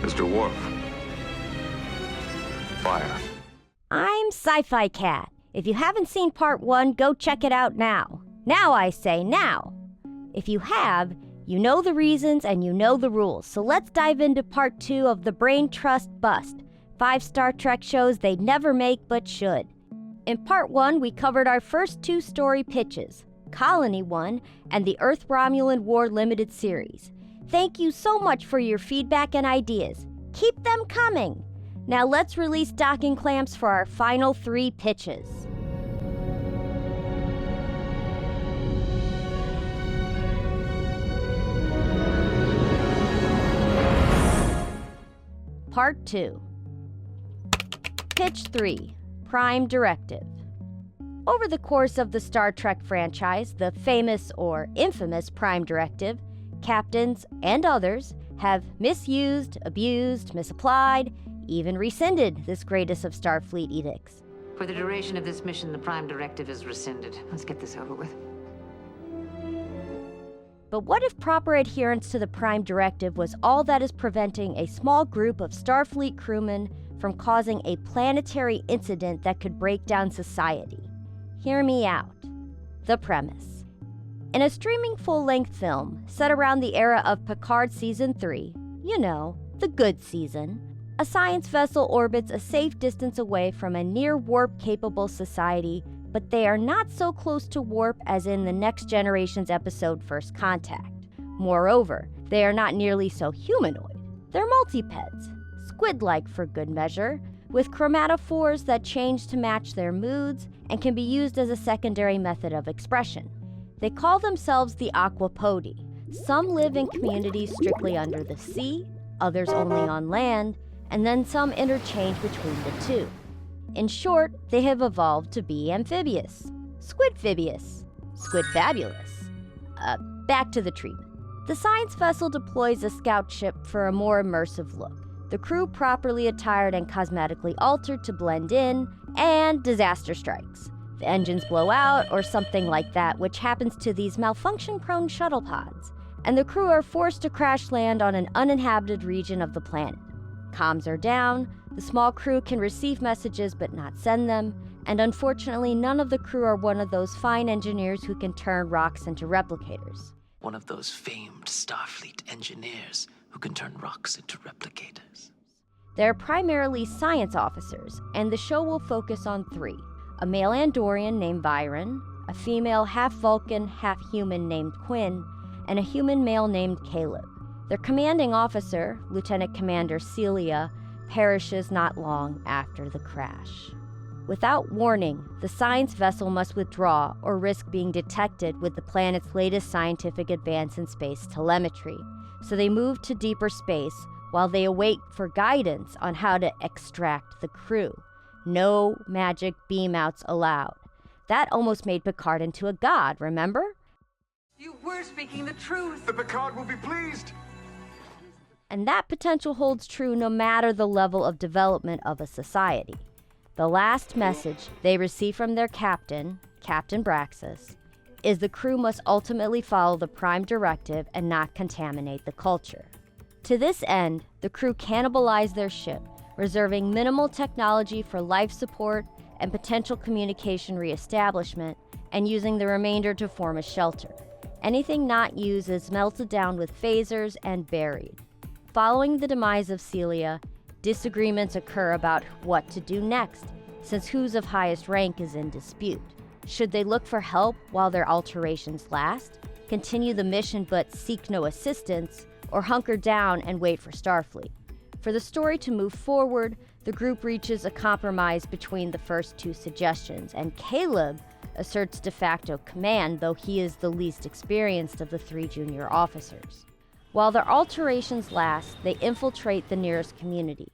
Mr. Worf. Fire. I'm Sci-Fi Cat. If you haven't seen part 1, go check it out now. Now, I say now. If you have, you know the reasons and you know the rules. So let's dive into part 2 of the Brain Trust Bust. 5 Star Trek shows they'd never make but should. In part 1, we covered our first 2 story pitches, Colony 1 and the Earth-Romulan War Limited Series. Thank you so much for your feedback and ideas. Keep them coming. Now let's release docking clamps for our final 3 pitches. Part 2. Pitch 3. Prime Directive. Over the course of the Star Trek franchise, the famous or infamous Prime Directive, captains and others have misused, abused, misapplied, even rescinded this greatest of Starfleet edicts. For the duration of this mission, the Prime Directive is rescinded. Let's get this over with. But what if proper adherence to the Prime Directive was all that is preventing a small group of Starfleet crewmen from causing a planetary incident that could break down society? Hear me out. The premise. In a streaming full-length film set around the era of Picard Season 3, you know, the good season, a science vessel orbits a safe distance away from a near-warp-capable society, but they are not so close to warp as in the Next Generation's episode First Contact. Moreover, they are not nearly so humanoid. They're multipeds, squid-like for good measure, with chromatophores that change to match their moods and can be used as a secondary method of expression. They call themselves the Aquapodi. Some live in communities strictly under the sea, others only on land, and then some interchange between the two. In short, they have evolved to be amphibious, squidphibious, squidfabulous. Back to the treatment. The science vessel deploys a scout ship for a more immersive look. The crew properly attired and cosmetically altered to blend in, and disaster strikes. The engines blow out or something like that, which happens to these malfunction-prone shuttle pods, and the crew are forced to crash land on an uninhabited region of the planet. Comms are down, the small crew can receive messages but not send them, and unfortunately none of the crew are one of those fine engineers who can turn rocks into replicators. One of those famed Starfleet engineers who can turn rocks into replicators. They're primarily science officers, and the show will focus on 3. A male Andorian named Byron, a female half-Vulcan, half-human named Quinn, and a human male named Caleb. Their commanding officer, Lieutenant Commander Celia, perishes not long after the crash. Without warning, the science vessel must withdraw or risk being detected with the planet's latest scientific advance in space telemetry, so they move to deeper space while they await for guidance on how to extract the crew. No magic beam-outs allowed. That almost made Picard into a god, remember? You were speaking the truth. The Picard will be pleased. And that potential holds true no matter the level of development of a society. The last message they receive from their captain, Captain Braxis, is the crew must ultimately follow the Prime Directive and not contaminate the culture. To this end, the crew cannibalize their ship, reserving minimal technology for life support and potential communication reestablishment, and using the remainder to form a shelter. Anything not used is melted down with phasers and buried. Following the demise of Celia, disagreements occur about what to do next, since who's of highest rank is in dispute. Should they look for help while their alterations last, continue the mission but seek no assistance, or hunker down and wait for Starfleet? For the story to move forward, the group reaches a compromise between the first 2 suggestions, and Caleb asserts de facto command, though he is the least experienced of the 3 junior officers. While their alterations last, they infiltrate the nearest community.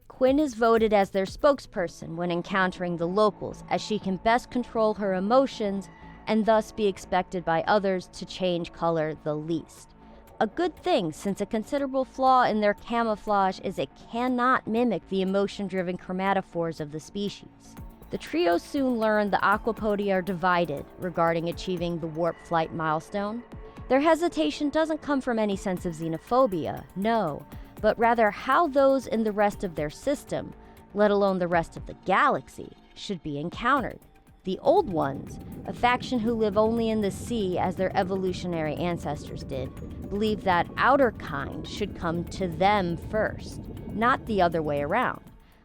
Quinn is voted as their spokesperson when encountering the locals, as she can best control her emotions and thus be expected by others to change color the least. A good thing, since a considerable flaw in their camouflage is it cannot mimic the emotion-driven chromatophores of the species. The trio soon learn the Aquapodi are divided regarding achieving the warp flight milestone. Their hesitation doesn't come from any sense of xenophobia, no, but rather how those in the rest of their system, let alone the rest of the galaxy, should be encountered. The Old Ones, a faction who live only in the sea as their evolutionary ancestors did, believe that outer kind should come to them first, not the other way around.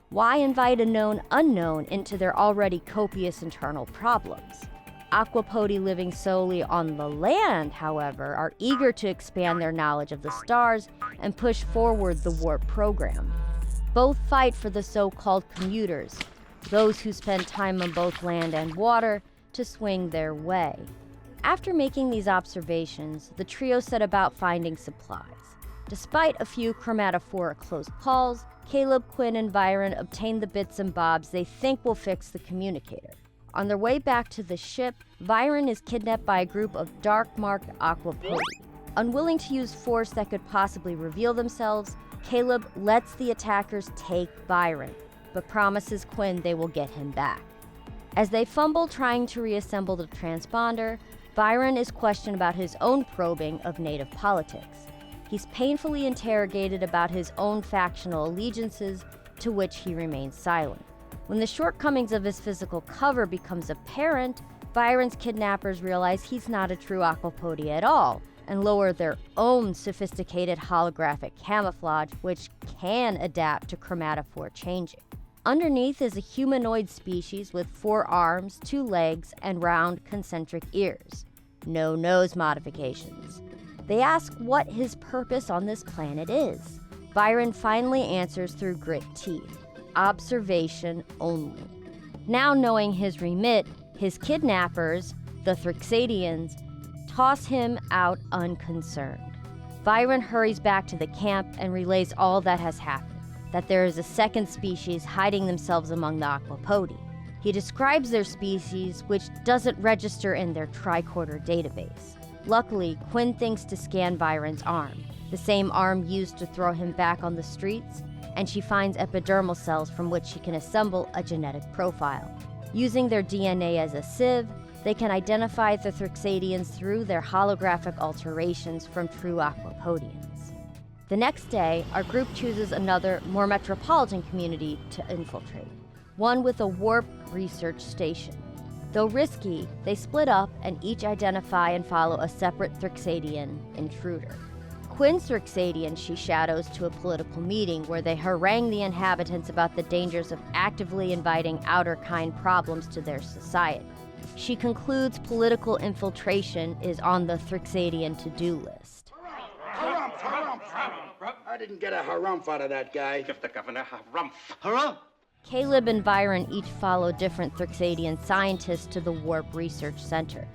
Why invite a known unknown into their already copious internal problems? Aquapodi living solely on the land, however, are eager to expand their knowledge of the stars and push forward the warp program. Both fight for the so-called commuters, those who spend time on both land and water, to swing their way. After making these observations, the trio set about finding supplies. Despite a few chromatophoric close calls, Caleb, Quinn, and Byron obtain the bits and bobs they think will fix the communicator. On their way back to the ship, Byron is kidnapped by a group of dark-marked Aquapodi. Unwilling to use force that could possibly reveal themselves, Caleb lets the attackers take Byron, but promises Quinn they will get him back. As they fumble trying to reassemble the transponder, Byron is questioned about his own probing of native politics. He's painfully interrogated about his own factional allegiances, to which he remains silent. When the shortcomings of his physical cover becomes apparent, Byron's kidnappers realize he's not a true Aquapodi at all, and lower their own sophisticated holographic camouflage, which can adapt to chromatophore changing. Underneath is a humanoid species with 4 arms, 2 legs, and round concentric ears. No nose modifications. They ask what his purpose on this planet is. Byron finally answers through grit teeth. Observation only. Now knowing his remit, his kidnappers, the Thrixadians, toss him out unconcerned. Byron hurries back to the camp and relays all that has happened, that there is a second species hiding themselves among the Aquapodi. He describes their species, which doesn't register in their tricorder database. Luckily, Quinn thinks to scan Byron's arm, the same arm used to throw him back on the streets, and she finds epidermal cells from which she can assemble a genetic profile. Using their DNA as a sieve, they can identify the Thrixadians through their holographic alterations from true Aquapodians. The next day, our group chooses another, more metropolitan community to infiltrate, one with a warp research station. Though risky, they split up and each identify and follow a separate Thrixadian intruder. Quinn's Thrixadian she shadows to a political meeting where they harangue the inhabitants about the dangers of actively inviting outer kind problems to their society. She concludes political infiltration is on the Thrixadian to-do list. I didn't get a harumph out of that guy. Give the governor a harumph. Harumph! Caleb and Byron each follow different Thrixadian scientists to the Warp Research Center.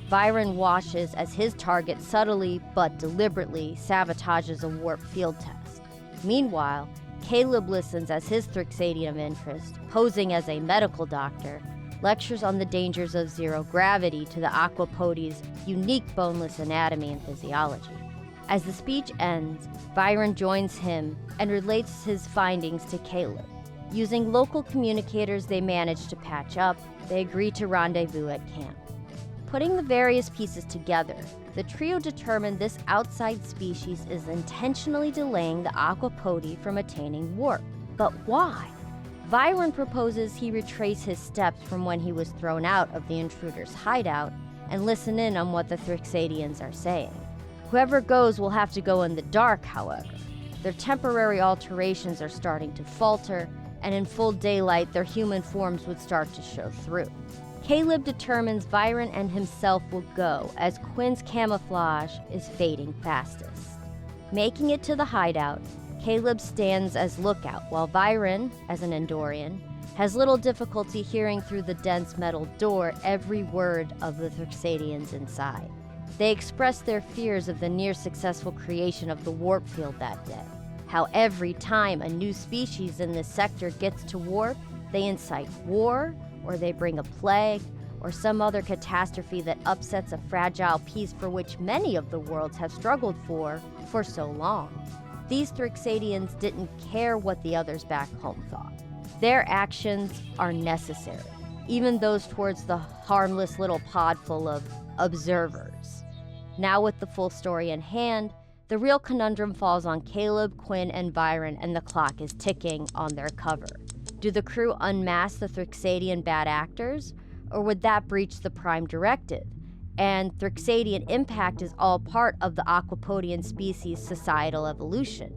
Byron watches as his target subtly but deliberately sabotages a warp field test. Meanwhile, Caleb listens as his Thrixadian of interest, posing as a medical doctor, lectures on the dangers of zero gravity to the Aquapodi's unique boneless anatomy and physiology. As the speech ends, Byron joins him and relates his findings to Caleb. Using local communicators they manage to patch up, they agree to rendezvous at camp. Putting the various pieces together, the trio determined this outside species is intentionally delaying the Aquapodi from attaining warp. But why? Byron proposes he retrace his steps from when he was thrown out of the intruder's hideout and listen in on what the Thrixadians are saying. Whoever goes will have to go in the dark, however. Their temporary alterations are starting to falter, and in full daylight, their human forms would start to show through. Caleb determines Byron and himself will go, as Quinn's camouflage is fading fastest. Making it to the hideout, Caleb stands as lookout, while Byron, as an Endorian, has little difficulty hearing through the dense metal door every word of the Thrixadians inside. They express their fears of the near-successful creation of the warp field that day. How every time a new species in this sector gets to warp, they incite war, or they bring a plague, or some other catastrophe that upsets a fragile peace for which many of the worlds have struggled for so long. These Thrixadians didn't care what the others back home thought. Their actions are necessary, even those towards the harmless little pod full of observers. Now with the full story in hand, The real conundrum falls on Caleb, Quinn, and Byron, and the clock is ticking on their cover. Do the crew unmask the Thrixadian bad actors, or would that breach the Prime Directive? And Thrixadian impact is all part of the Aquapodian species' societal evolution.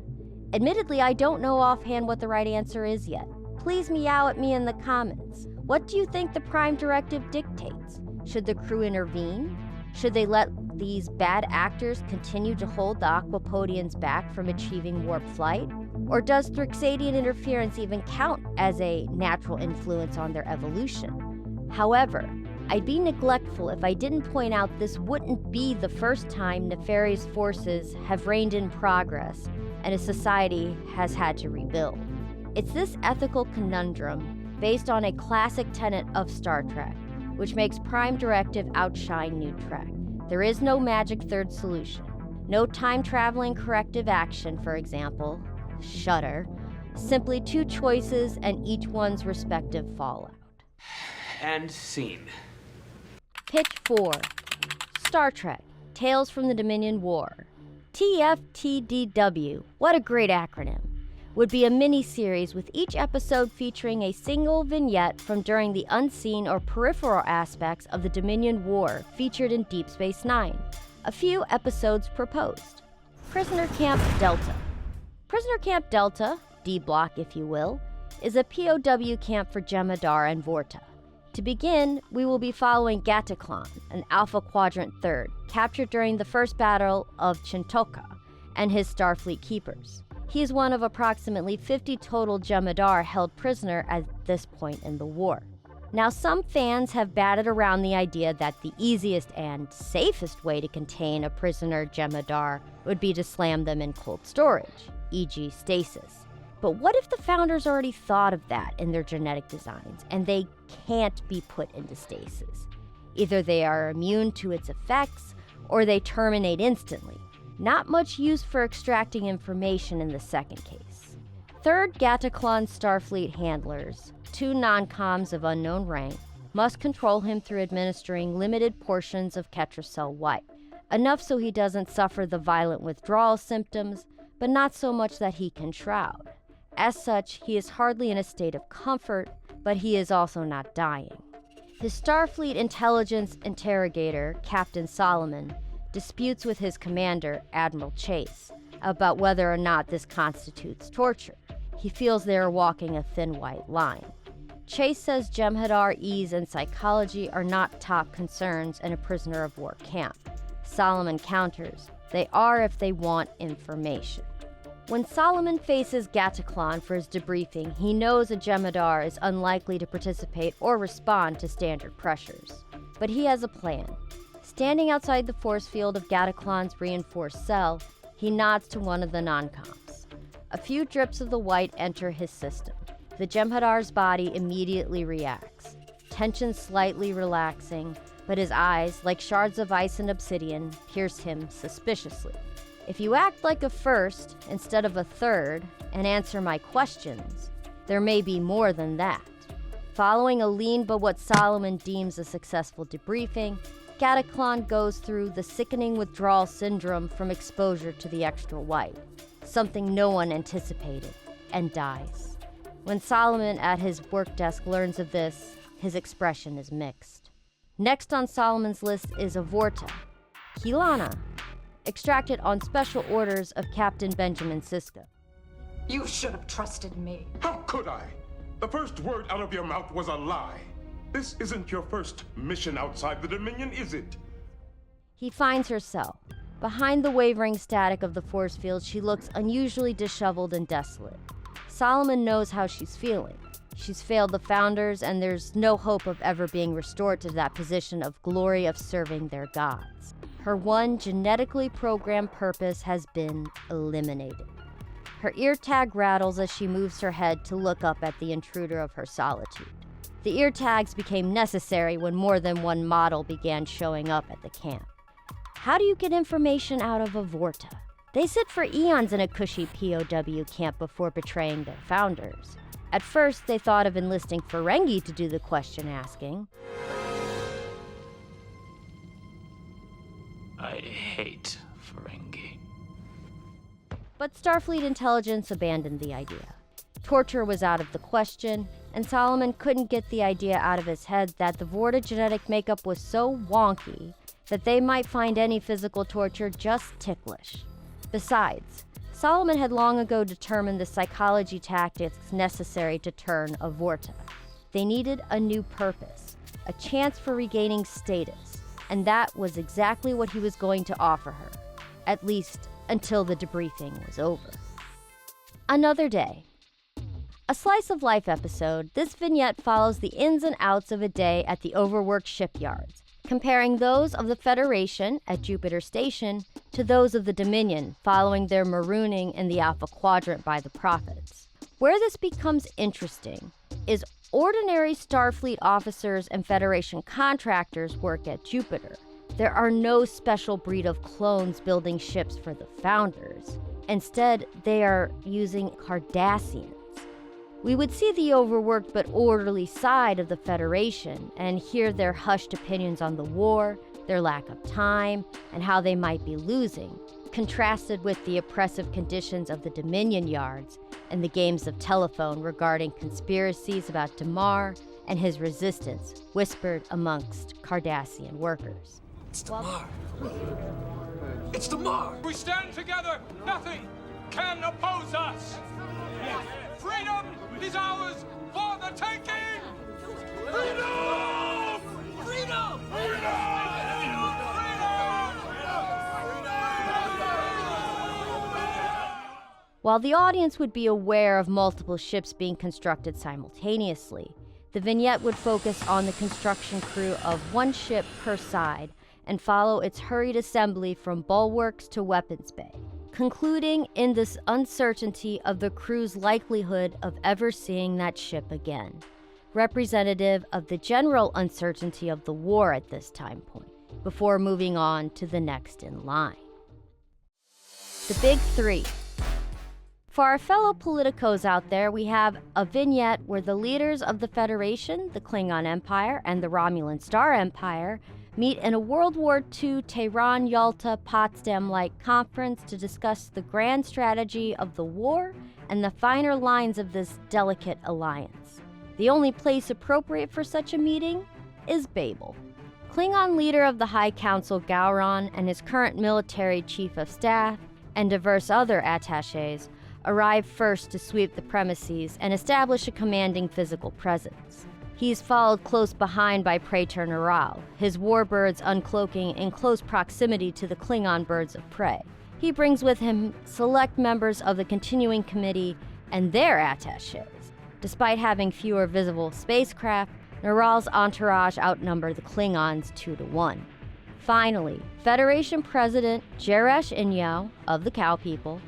Admittedly, I don't know offhand what the right answer is yet. Please meow at me in the comments. What do you think the Prime Directive dictates? Should the crew intervene? Should they let these bad actors continue to hold the Aquapodians back from achieving warp flight? Or does Thrixadian interference even count as a natural influence on their evolution? However, I'd be neglectful if I didn't point out this wouldn't be the first time nefarious forces have reigned in progress and a society has had to rebuild. It's this ethical conundrum based on a classic tenet of Star Trek, which makes Prime Directive outshine New Trek. There is no magic third solution. No time-traveling corrective action, for example, Shudder. Simply two choices and each one's respective fallout. And scene. Pitch 4. Star Trek, Tales from the Dominion War. TFTDW, what a great acronym, would be a mini-series with each episode featuring a single vignette from during the unseen or peripheral aspects of the Dominion War featured in Deep Space Nine. A few episodes proposed. Prisoner Camp Delta. Prisoner Camp Delta, D-Block if you will, is a POW camp for Jem'Hadar and Vorta. To begin, we will be following Gataclan, an Alpha Quadrant third, captured during the first battle of Chintoka, and his Starfleet keepers. He is one of approximately 50 total Jem'Hadar held prisoner at this point in the war. Now, some fans have batted around the idea that the easiest and safest way to contain a prisoner Jem'Hadar would be to slam them in cold storage, e.g. stasis. But what if the founders already thought of that in their genetic designs, and they can't be put into stasis? Either they are immune to its effects, or they terminate instantly. Not much use for extracting information in the second case. Third Gataclan Starfleet handlers, two non-coms of unknown rank, must control him through administering limited portions of Ketracel White, enough so he doesn't suffer the violent withdrawal symptoms, but not so much that he can shroud. As such, he is hardly in a state of comfort, but he is also not dying. His Starfleet intelligence interrogator, Captain Solomon, disputes with his commander, Admiral Chase, about whether or not this constitutes torture. He feels they are walking a thin white line. Chase says Jem'Hadar ease and psychology are not top concerns in a prisoner of war camp. Solomon counters, they are if they want information. When Solomon faces Gataclan for his debriefing, he knows a Jem'Hadar is unlikely to participate or respond to standard pressures. But he has a plan. Standing outside the force field of Gataclan's reinforced cell, he nods to one of the non-coms. A few drips of the white enter his system. The Jem'Hadar's body immediately reacts, tension slightly relaxing, but his eyes, like shards of ice and obsidian, pierce him suspiciously. If you act like a first instead of a third and answer my questions, there may be more than that. Following a lean but what Solomon deems a successful debriefing, Gataclan goes through the sickening withdrawal syndrome from exposure to the extra white, something no one anticipated, and dies. When Solomon at his work desk learns of this, his expression is mixed. Next on Solomon's list is a Vorta, Kilana, extracted on special orders of Captain Benjamin Sisko. You should have trusted me. How could I? The first word out of your mouth was a lie. This isn't your first mission outside the Dominion, is it? He finds her cell. Behind the wavering static of the force field, she looks unusually disheveled and desolate. Solomon knows how she's feeling. She's failed the founders, and there's no hope of ever being restored to that position of glory of serving their gods. Her one genetically programmed purpose has been eliminated. Her ear tag rattles as she moves her head to look up at the intruder of her solitude. The ear tags became necessary when more than one model began showing up at the camp. How do you get information out of a Vorta? They sit for eons in a cushy POW camp before betraying their founders. At first, they thought of enlisting Ferengi to do the question asking. I hate Ferengi. But Starfleet intelligence abandoned the idea. Torture was out of the question, and Solomon couldn't get the idea out of his head that the Vorta genetic makeup was so wonky that they might find any physical torture just ticklish. Besides, Solomon had long ago determined the psychology tactics necessary to turn a Vorta. They needed a new purpose, a chance for regaining status, and that was exactly what he was going to offer her, at least until the debriefing was over. Another day. A slice of life episode, this vignette follows the ins and outs of a day at the overworked shipyards, comparing those of the Federation at Jupiter Station to those of the Dominion following their marooning in the Alpha Quadrant by the Prophets. Where this becomes interesting is ordinary Starfleet officers and Federation contractors work at Jupiter. There are no special breed of clones building ships for the Founders. Instead, they are using Cardassians. We would see the overworked but orderly side of the Federation and hear their hushed opinions on the war, their lack of time, and how they might be losing, contrasted with the oppressive conditions of the Dominion yards and the games of telephone regarding conspiracies about Damar and his resistance whispered amongst Cardassian workers. It's Damar. It's Damar. We stand together. Nothing can oppose us. Freedom is ours for the taking. Freedom! Freedom! While the audience would be aware of multiple ships being constructed simultaneously, the vignette would focus on the construction crew of one ship per side and follow its hurried assembly from bulwarks to weapons bay, concluding in this uncertainty of the crew's likelihood of ever seeing that ship again, representative of the general uncertainty of the war at this time point, before moving on to the next in line. The Big Three. For our fellow politicos out there, we have a vignette where the leaders of the Federation, the Klingon Empire, and the Romulan Star Empire meet in a World War II Tehran, Yalta, Potsdam-like conference to discuss the grand strategy of the war and the finer lines of this delicate alliance. The only place appropriate for such a meeting is Babel. Klingon leader of the High Council Gowron and his current military chief of staff and diverse other attachés arrive first to sweep the premises and establish a commanding physical presence. He is followed close behind by Praetor Neral, his warbirds uncloaking in close proximity to the Klingon birds of prey. He brings with him select members of the continuing committee and their attachés. Despite having fewer visible spacecraft, Neral's entourage outnumber the Klingons 2-1. Finally, Federation President Jeresh Inyao of the Cow People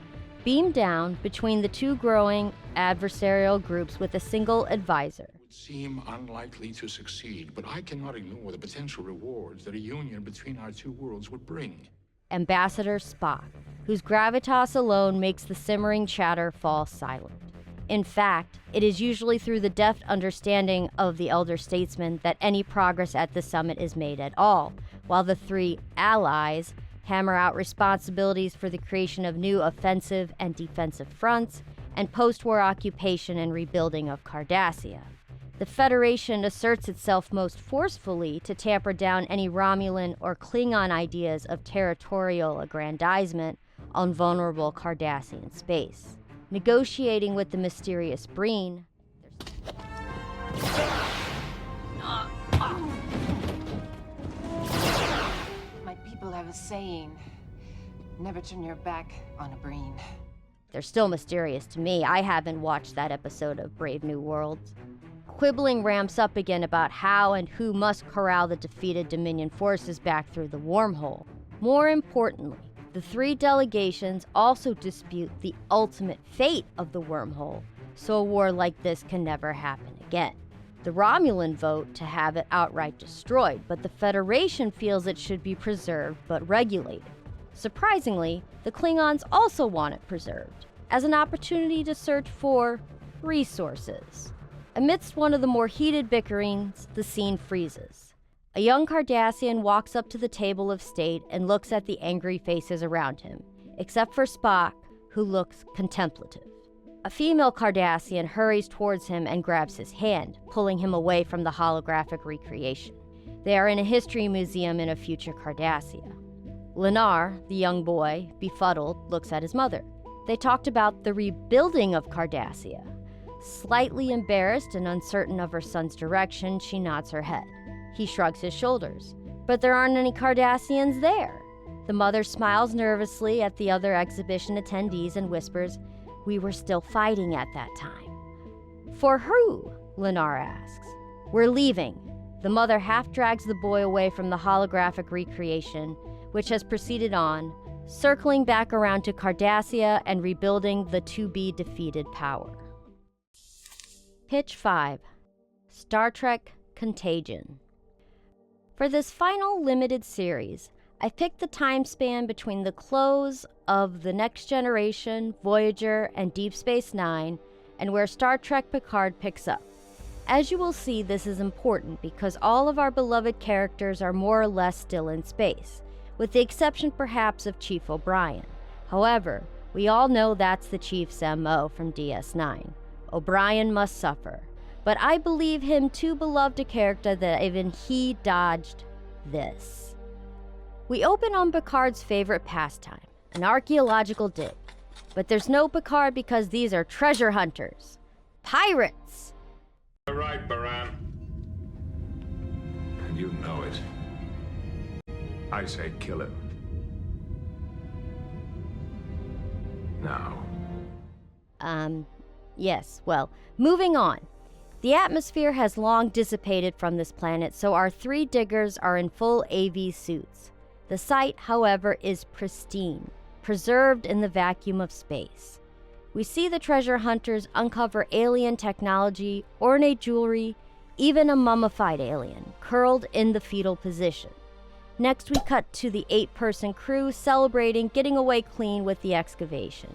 beamed down between the two growing adversarial groups with a single advisor. Seem unlikely to succeed, but I cannot ignore the potential rewards that a union between our two worlds would bring. Ambassador Spock, whose gravitas alone makes the simmering chatter fall silent. In fact, it is usually through the deft understanding of the elder statesman that any progress at the summit is made at all, while the three allies hammer out responsibilities for the creation of new offensive and defensive fronts and post-war occupation and rebuilding of Cardassia. The Federation asserts itself most forcefully to tamper down any Romulan or Klingon ideas of territorial aggrandizement on vulnerable Cardassian space. Negotiating with the mysterious Breen, My people have a saying, never turn your back on a Breen. they're still mysterious to me. I haven't watched that episode of Brave New Worlds. Quibbling ramps up again about how and who must corral the defeated Dominion forces back through the wormhole. More importantly, the three delegations also dispute the ultimate fate of the wormhole, so a war like this can never happen again. The Romulan vote to have it outright destroyed, but the Federation feels it should be preserved but regulated. Surprisingly, the Klingons also want it preserved, as an opportunity to search for resources. Amidst one of the more heated bickerings, the scene freezes. A young Cardassian walks up to the table of state and looks at the angry faces around him, except for Spock, who looks contemplative. A female Cardassian hurries towards him and grabs his hand, pulling him away from the holographic recreation. They are in a history museum in a future Cardassia. Lennar, the young boy, befuddled, looks at his mother. They talked about the rebuilding of Cardassia. Slightly embarrassed and uncertain of her son's direction, she nods her head. He shrugs his shoulders. But there aren't any Cardassians there. The mother smiles nervously at the other exhibition attendees and whispers, "We were still fighting at that time." "For who?" Lennar asks. "We're leaving." The mother half drags the boy away from the holographic recreation, which has proceeded on, circling back around to Cardassia and rebuilding the to-be-defeated power. Pitch 5. Star Trek Contagion. For this final limited series, I picked the time span between the close of The Next Generation, Voyager, and Deep Space Nine, and where Star Trek Picard picks up. As you will see, this is important because all of our beloved characters are more or less still in space, with the exception perhaps of Chief O'Brien. However, we all know that's the Chief's MO from DS9. O'Brien must suffer, but I believe him too beloved a character that even he dodged this. We open on Picard's favorite pastime, an archaeological dig. But there's no Picard because these are treasure hunters. Pirates! You're right, Baran. And you know it. I say kill him. Now. Yes, well, moving on. The atmosphere has long dissipated from this planet, so our 3 diggers are in full AV suits. The site, however, is pristine, preserved in the vacuum of space. We see the treasure hunters uncover alien technology, ornate jewelry, even a mummified alien, curled in the fetal position. Next, we cut to the 8-person crew celebrating getting away clean with the excavation.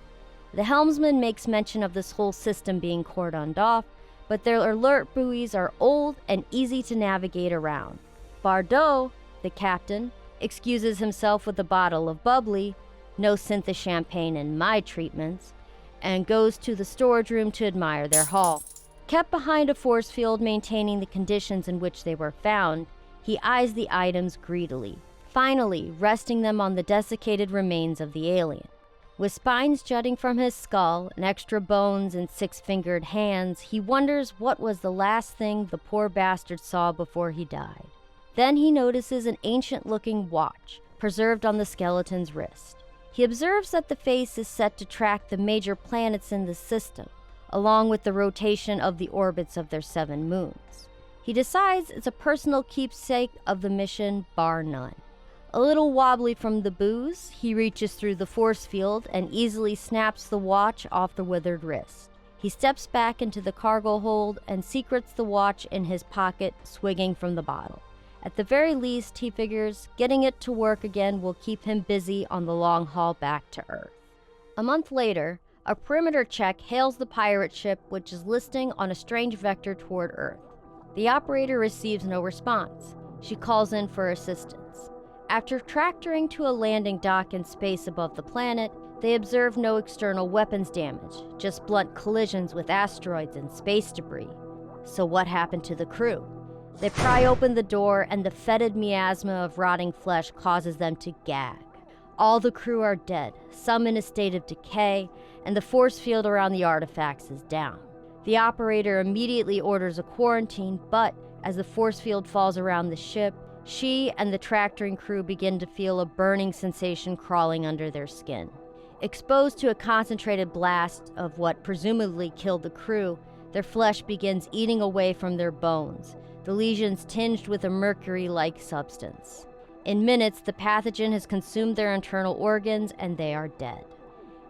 The helmsman makes mention of this whole system being cordoned off, but their alert buoys are old and easy to navigate around. Bardot, the captain, excuses himself with a bottle of bubbly, no Syntha champagne in my treatments, and goes to the storage room to admire their haul. Kept behind a force field maintaining the conditions in which they were found, he eyes the items greedily, finally resting them on the desiccated remains of the alien. With spines jutting from his skull and extra bones and 6-fingered hands, he wonders what was the last thing the poor bastard saw before he died. Then he notices an ancient-looking watch, preserved on the skeleton's wrist. He observes that the face is set to track the major planets in the system, along with the rotation of the orbits of their 7 moons. He decides it's a personal keepsake of the mission, bar none. A little wobbly from the booze, he reaches through the force field and easily snaps the watch off the withered wrist. He steps back into the cargo hold and secretes the watch in his pocket, swigging from the bottle. At the very least, he figures, getting it to work again will keep him busy on the long haul back to Earth. A month later, a perimeter check hails the pirate ship, which is listing on a strange vector toward Earth. The operator receives no response. She calls in for assistance. After tractoring to a landing dock in space above the planet, they observe no external weapons damage, just blunt collisions with asteroids and space debris. So what happened to the crew? They pry open the door and the fetid miasma of rotting flesh causes them to gag. All the crew are dead, some in a state of decay, and the force field around the artifacts is down. The operator immediately orders a quarantine, but as the force field falls around the ship, she and the tractoring crew begin to feel a burning sensation crawling under their skin. Exposed to a concentrated blast of what presumably killed the crew, their flesh begins eating away from their bones, the lesions tinged with a mercury-like substance. In minutes, the pathogen has consumed their internal organs and they are dead.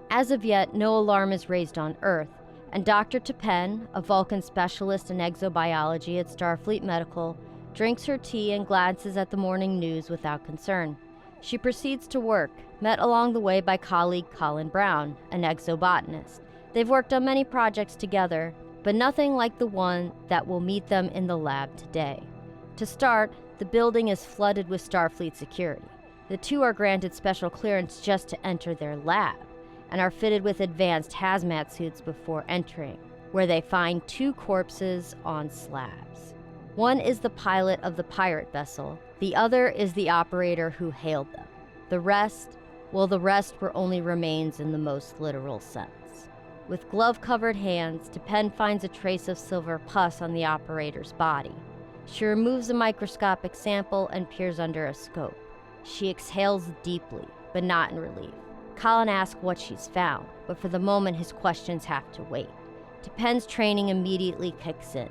As of yet, no alarm is raised on Earth, and Dr. Tapen, a Vulcan specialist in exobiology at Starfleet Medical, drinks her tea and glances at the morning news without concern. She proceeds to work, met along the way by colleague Colin Brown, an exobotanist. They've worked on many projects together, but nothing like the one that will meet them in the lab today. To start, the building is flooded with Starfleet security. The two are granted special clearance just to enter their lab, and are fitted with advanced hazmat suits before entering, where they find 2 corpses on slabs. One is the pilot of the pirate vessel, the other is the operator who hailed them. The rest were only remains in the most literal sense. With glove-covered hands, T'Pen finds a trace of silver pus on the operator's body. She removes a microscopic sample and peers under a scope. She exhales deeply, but not in relief. Colin asks what she's found, but for the moment his questions have to wait. T'Pen's training immediately kicks in.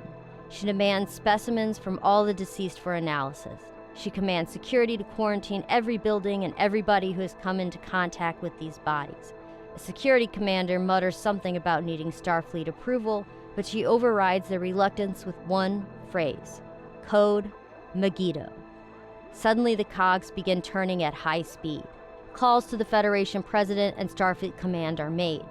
She demands specimens from all the deceased for analysis. She commands security to quarantine every building and everybody who has come into contact with these bodies. A security commander mutters something about needing Starfleet approval, but she overrides their reluctance with one phrase: code Megiddo. Suddenly the cogs begin turning at high speed. Calls to the Federation President and Starfleet Command are made.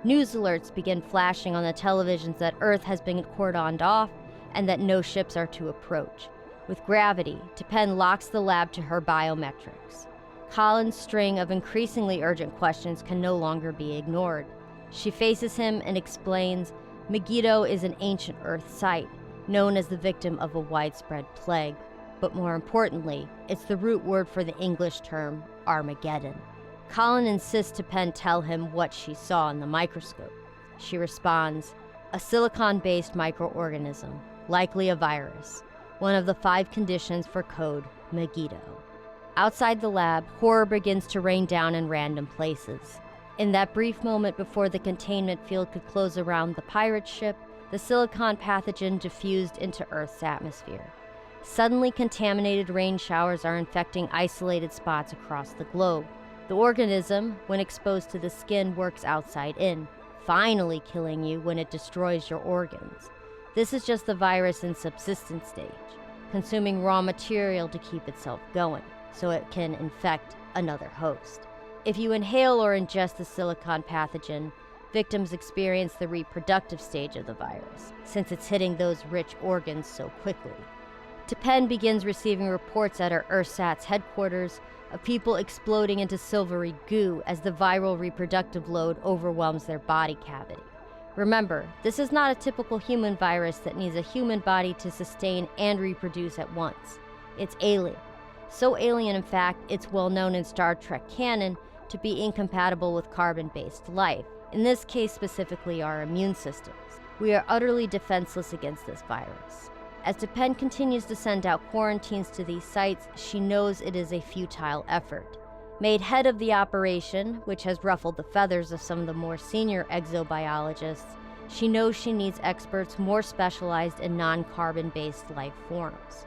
News alerts begin flashing on the televisions that Earth has been cordoned off and that no ships are to approach. With gravity, T'Pen locks the lab to her biometrics. Colin's string of increasingly urgent questions can no longer be ignored. She faces him and explains Megiddo is an ancient Earth site, known as the victim of a widespread plague. But more importantly, it's the root word for the English term Armageddon. Colin insists T'Pen tell him what she saw in the microscope. She responds, a silicon-based microorganism, likely a virus, one of the 5 conditions for code Megiddo. Outside the lab, horror begins to rain down in random places. In that brief moment before the containment field could close around the pirate ship, the silicon pathogen diffused into Earth's atmosphere. Suddenly contaminated rain showers are infecting isolated spots across the globe. The organism, when exposed to the skin, works outside in, finally killing you when it destroys your organs. This is just the virus in subsistence stage, consuming raw material to keep itself going, so it can infect another host. If you inhale or ingest the silicon pathogen, victims experience the reproductive stage of the virus, since it's hitting those rich organs so quickly. T'Pen begins receiving reports at her Earthsat's headquarters of people exploding into silvery goo as the viral reproductive load overwhelms their body cavity. Remember, this is not a typical human virus that needs a human body to sustain and reproduce at once. It's alien. So alien, in fact, it's well known in Star Trek canon to be incompatible with carbon-based life, in this case specifically our immune systems. We are utterly defenseless against this virus. As T'Pen continues to send out quarantines to these sites, she knows it is a futile effort. Made head of the operation, which has ruffled the feathers of some of the more senior exobiologists, she knows she needs experts more specialized in non-carbon-based life forms.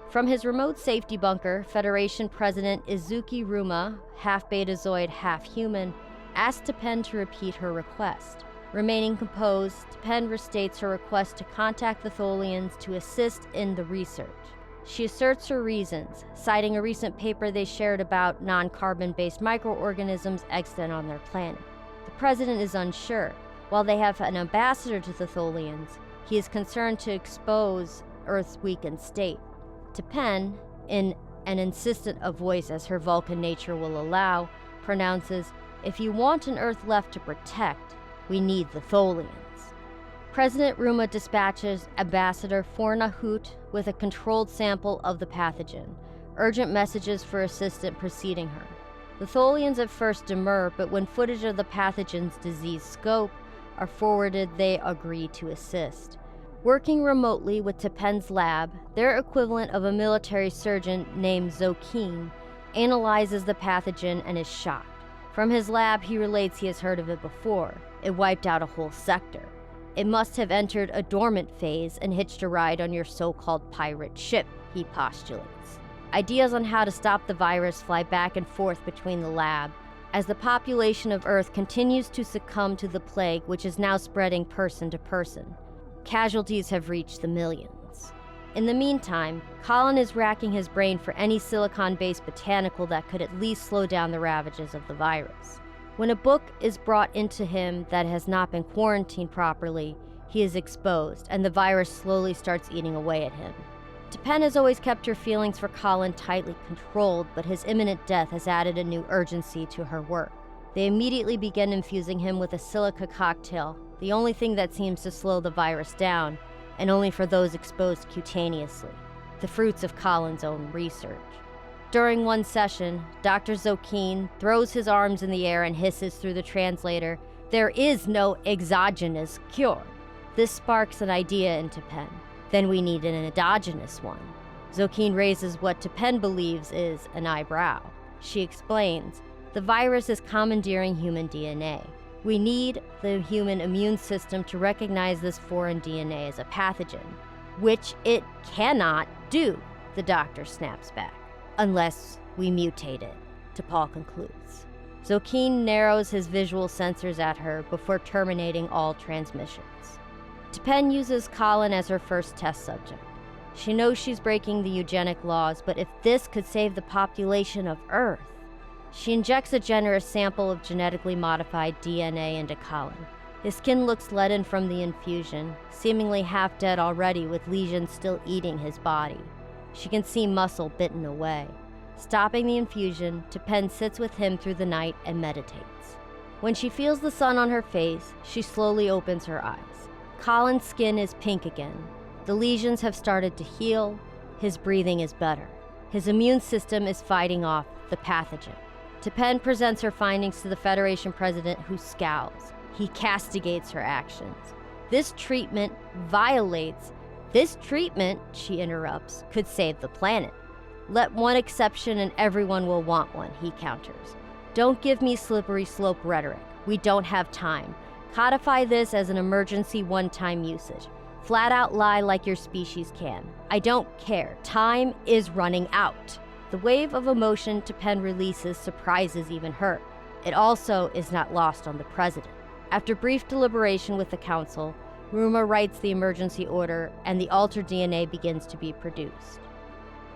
From his remote safety bunker, Federation President Izuki Ruma, half betazoid, half human, asks T'Pen to repeat her request. Remaining composed, T'Pen restates her request to contact the Tholians to assist in the research. She asserts her reasons, citing a recent paper they shared about non-carbon-based microorganisms extant on their planet. The president is unsure. While they have an ambassador to the Tholians, he is concerned to expose Earth's weakened state. T'Pen, in an insistent a voice as her Vulcan nature will allow, pronounces, "If you want an Earth left to protect, we need the Tholians." President Ruma dispatches Ambassador Forna Hoot with a controlled sample of the pathogen, urgent messages for assistance preceding her. The Tholians at first demur, but when footage of the pathogen's disease scope are forwarded, they agree to assist. Working remotely with T'Pen's lab, their equivalent of a military surgeon named Zokeen analyzes the pathogen and is shocked. From his lab, he relates he has heard of it before. It wiped out a whole sector. It must have entered a dormant phase and hitched a ride on your so-called pirate ship, he postulates. Ideas on how to stop the virus fly back and forth between the lab, as the population of Earth continues to succumb to the plague, which is now spreading person to person. Casualties have reached the millions. In the meantime, Colin is racking his brain for any silicon-based botanical that could at least slow down the ravages of the virus. When a book is brought into him that has not been quarantined properly, he is exposed, and the virus slowly starts eating away at him. T'Pen has always kept her feelings for Colin tightly controlled, but his imminent death has added a new urgency to her work. They immediately begin infusing him with a silica cocktail, the only thing that seems to slow the virus down, and only for those exposed cutaneously, the fruits of Colin's own research. During one session, Dr. Zokeen throws his arms in the air and hisses through the translator, "There is no exogenous cure." This sparks an idea in T'Pen. Then we need an endogenous one. Zokeen raises what T'Pen believes is an eyebrow. She explains, the virus is commandeering human DNA. We need the human immune system to recognize this foreign DNA as a pathogen, which it cannot do, the doctor snaps back, unless we mutate it, T'Pol concludes. Zokeen narrows his visual sensors at her before terminating all transmissions. T'Pen uses Colin as her first test subject. She knows she's breaking the eugenic laws, but if this could save the population of Earth. She injects a generous sample of genetically modified DNA into Colin. His skin looks leaden from the infusion, seemingly half dead already with lesions still eating his body. She can see muscle bitten away. Stopping the infusion, T'Pen sits with him through the night and meditates. When she feels the sun on her face, she slowly opens her eyes. Colin's skin is pink again. The lesions have started to heal. His breathing is better. His immune system is fighting off the pathogen. T'Pen presents her findings to the Federation president, who scowls. He castigates her actions. This treatment, she interrupts, could save the planet. Let one exception and everyone will want one, he counters. Don't give me slippery slope rhetoric. We don't have time. Codify this as an emergency one-time usage. Flat out lie like your species can. I don't care. Time is running out. The wave of emotion T'Pen releases surprises even her. It also is not lost on the president. After brief deliberation with the council, Ruma writes the emergency order and the altered DNA begins to be produced.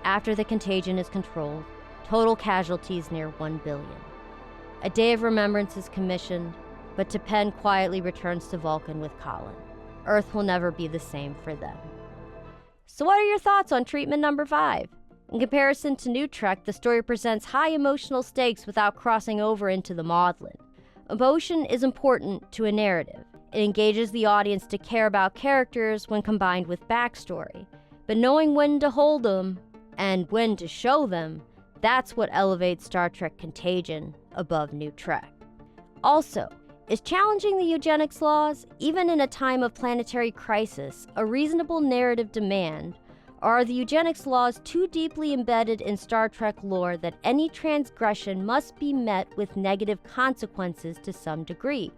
After the contagion is controlled, total casualties near 1 billion. A day of remembrance is commissioned, but T'Pen quietly returns to Vulcan with Colin. Earth will never be the same for them. So what are your thoughts on treatment number 5? In comparison to New Trek, the story presents high emotional stakes without crossing over into the maudlin. Emotion is important to a narrative. It engages the audience to care about characters when combined with backstory. But knowing when to hold them and when to show them, that's what elevates Star Trek Contagion above New Trek. Also, is challenging the eugenics laws, even in a time of planetary crisis, a reasonable narrative demand? Or are the eugenics laws too deeply embedded in Star Trek lore that any transgression must be met with negative consequences to some degree?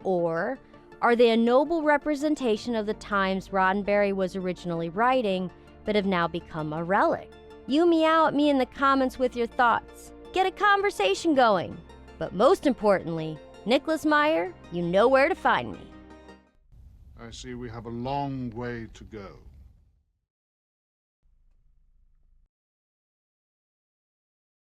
Or are they a noble representation of the times Roddenberry was originally writing, but have now become a relic? You meow at me in the comments with your thoughts. Get a conversation going. But most importantly, Nicholas Meyer, you know where to find me. I see we have a long way to go.